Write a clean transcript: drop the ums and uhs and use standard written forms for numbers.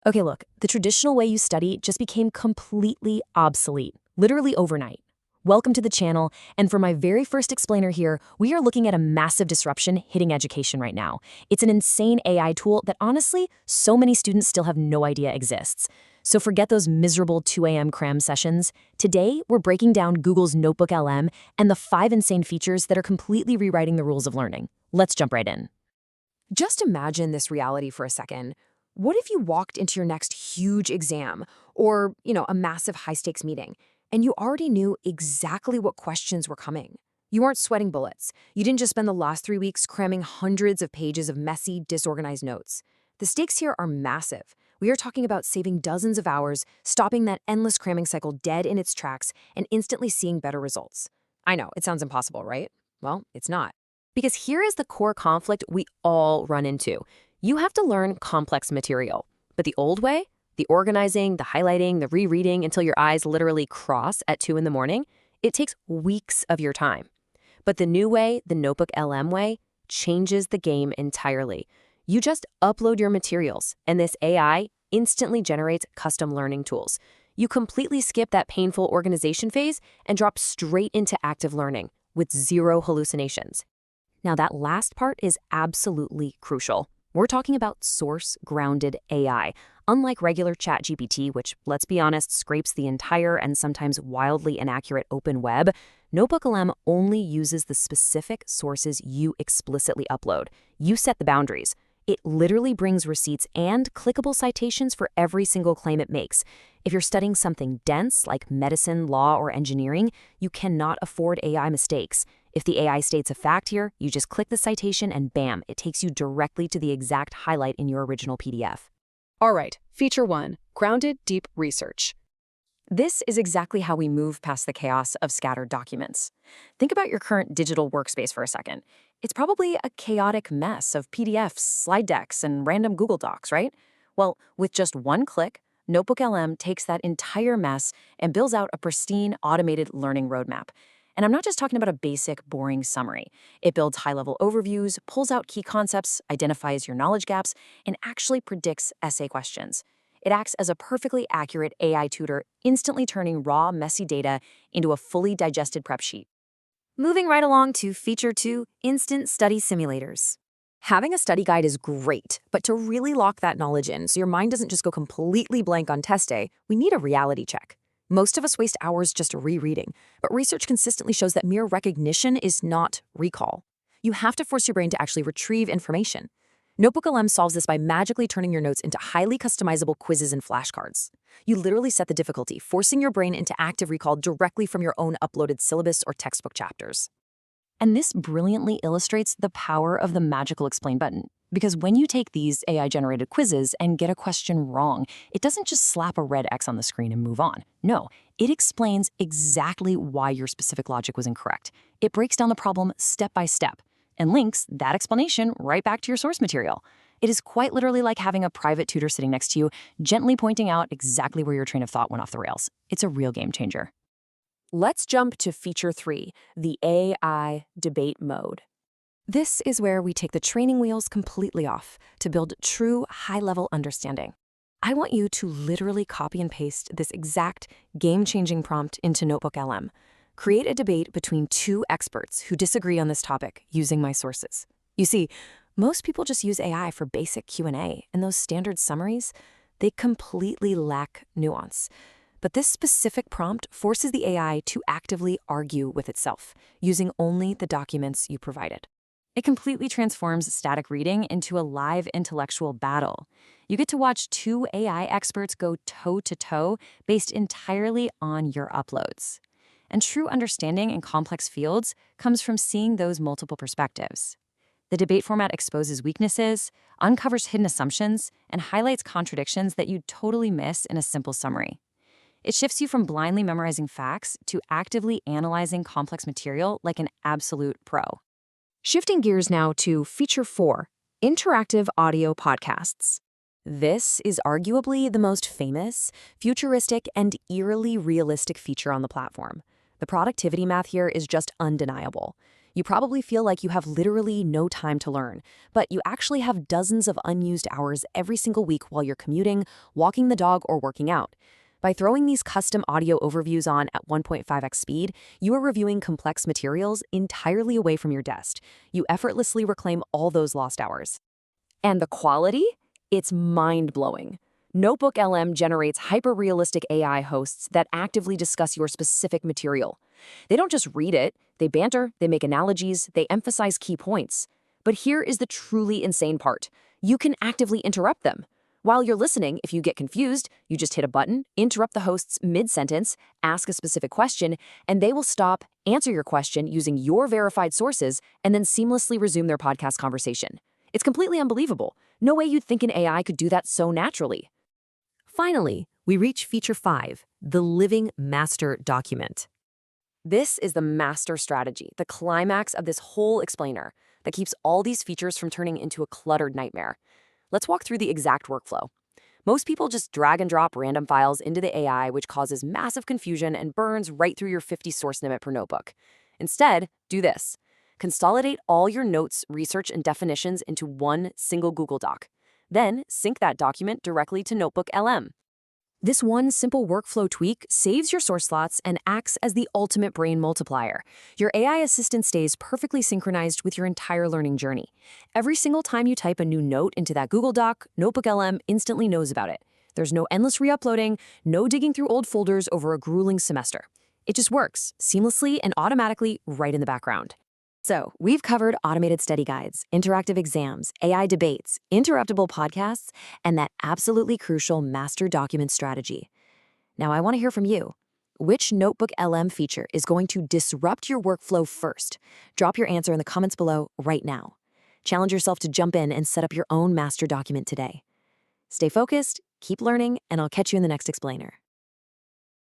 Okay, look, the traditional way you study just became completely obsolete, literally overnight. Welcome to the channel, and for my very first explainer here, we are looking at a massive disruption hitting education right now. It's an insane AI tool that honestly, so many students still have no idea exists. So forget those miserable 2 a.m. cram sessions. Today, we're breaking down Google's Notebook LM and the 5 insane features that are completely rewriting the rules of learning. Let's jump right in. Just imagine this reality for a second. What if you walked into your next huge exam or, a massive high-stakes meeting, and you already knew exactly what questions were coming? You weren't sweating bullets. You didn't just spend the last 3 weeks cramming hundreds of pages of messy, disorganized notes. The stakes here are massive. We are talking about saving dozens of hours, stopping that endless cramming cycle dead in its tracks, and instantly seeing better results. I know, it sounds impossible, right? Well, it's not. Because here is the core conflict we all run into. You have to learn complex material. But the old way, the organizing, the highlighting, the rereading until your eyes literally cross at 2 in the morning, it takes weeks of your time. But the new way, the Notebook LM way, changes the game entirely. You just upload your materials, and this AI instantly generates custom learning tools. You completely skip that painful organization phase and drop straight into active learning with zero hallucinations. Now, that last part is absolutely crucial. We're talking about source-grounded AI. Unlike regular ChatGPT, which, let's be honest, scrapes the entire and sometimes wildly inaccurate open web, Notebook LM only uses the specific sources you explicitly upload. You set the boundaries. It literally brings receipts and clickable citations for every single claim it makes. If you're studying something dense like medicine, law, or engineering, you cannot afford AI mistakes. If the AI states a fact here, you just click the citation and bam, it takes you directly to the exact highlight in your original PDF. All right, Feature 1, Grounded Deep Research. This is exactly how we move past the chaos of scattered documents. Think about your current digital workspace for a second. It's probably a chaotic mess of PDFs, slide decks, and random Google Docs, right? Well, with just one click, Notebook LM takes that entire mess and builds out a pristine, automated learning roadmap. And I'm not just talking about a basic, boring summary. It builds high-level overviews, pulls out key concepts, identifies your knowledge gaps, and actually predicts essay questions. It acts as a perfectly accurate AI tutor, instantly turning raw, messy data into a fully digested prep sheet. Moving right along to Feature 2, Instant Study Simulators. Having a study guide is great, but to really lock that knowledge in so your mind doesn't just go completely blank on test day, we need a reality check. Most of us waste hours just rereading, but research consistently shows that mere recognition is not recall. You have to force your brain to actually retrieve information. Notebook LM solves this by magically turning your notes into highly customizable quizzes and flashcards. You literally set the difficulty, forcing your brain into active recall directly from your own uploaded syllabus or textbook chapters. And this brilliantly illustrates the power of the magical explain button. Because when you take these AI-generated quizzes and get a question wrong, it doesn't just slap a red X on the screen and move on. No, it explains exactly why your specific logic was incorrect. It breaks down the problem step by step and links that explanation right back to your source material. It is quite literally like having a private tutor sitting next to you, gently pointing out exactly where your train of thought went off the rails. It's a real game changer. Let's jump to Feature 3, the AI Debate Mode. This is where we take the training wheels completely off to build true high-level understanding. I want you to literally copy and paste this exact game-changing prompt into Notebook LM. Create a debate between two experts who disagree on this topic using my sources. You see, most people just use AI for basic Q&A, and those standard summaries, they completely lack nuance. But this specific prompt forces the AI to actively argue with itself, using only the documents you provided. It completely transforms static reading into a live intellectual battle. You get to watch two AI experts go toe-to-toe based entirely on your uploads. And true understanding in complex fields comes from seeing those multiple perspectives. The debate format exposes weaknesses, uncovers hidden assumptions, and highlights contradictions that you'd totally miss in a simple summary. It shifts you from blindly memorizing facts to actively analyzing complex material like an absolute pro. Shifting gears now to Feature 4, Interactive Audio Podcasts. This is arguably the most famous, futuristic, and eerily realistic feature on the platform. The productivity math here is just undeniable. You probably feel like you have literally no time to learn, but you actually have dozens of unused hours every single week while you're commuting, walking the dog, or working out. By throwing these custom audio overviews on at 1.5x speed, you are reviewing complex materials entirely away from your desk. You effortlessly reclaim all those lost hours. And the quality? It's mind-blowing. Notebook LM generates hyper-realistic AI hosts that actively discuss your specific material. They don't just read it, they banter, they make analogies, they emphasize key points. But here is the truly insane part. You can actively interrupt them. While you're listening, if you get confused, you just hit a button, interrupt the hosts mid-sentence, ask a specific question, and they will stop, answer your question using your verified sources, and then seamlessly resume their podcast conversation. It's completely unbelievable. No way you'd think an AI could do that so naturally. Finally, we reach feature 5, the living master document. This is the master strategy, the climax of this whole explainer that keeps all these features from turning into a cluttered nightmare. Let's walk through the exact workflow. Most people just drag and drop random files into the AI, which causes massive confusion and burns right through your 50 source limit per notebook. Instead, do this. Consolidate all your notes, research, and definitions into one single Google Doc. Then sync that document directly to Notebook LM. This one simple workflow tweak saves your source slots and acts as the ultimate brain multiplier. Your AI assistant stays perfectly synchronized with your entire learning journey. Every single time you type a new note into that Google Doc, Notebook LM instantly knows about it. There's no endless re-uploading, no digging through old folders over a grueling semester. It just works seamlessly and automatically right in the background. So, we've covered automated study guides, interactive exams, AI debates, interruptible podcasts, and that absolutely crucial master document strategy. Now, I want to hear from you. Which Notebook LM feature is going to disrupt your workflow first? Drop your answer in the comments below right now. Challenge yourself to jump in and set up your own master document today. Stay focused, keep learning, and I'll catch you in the next explainer.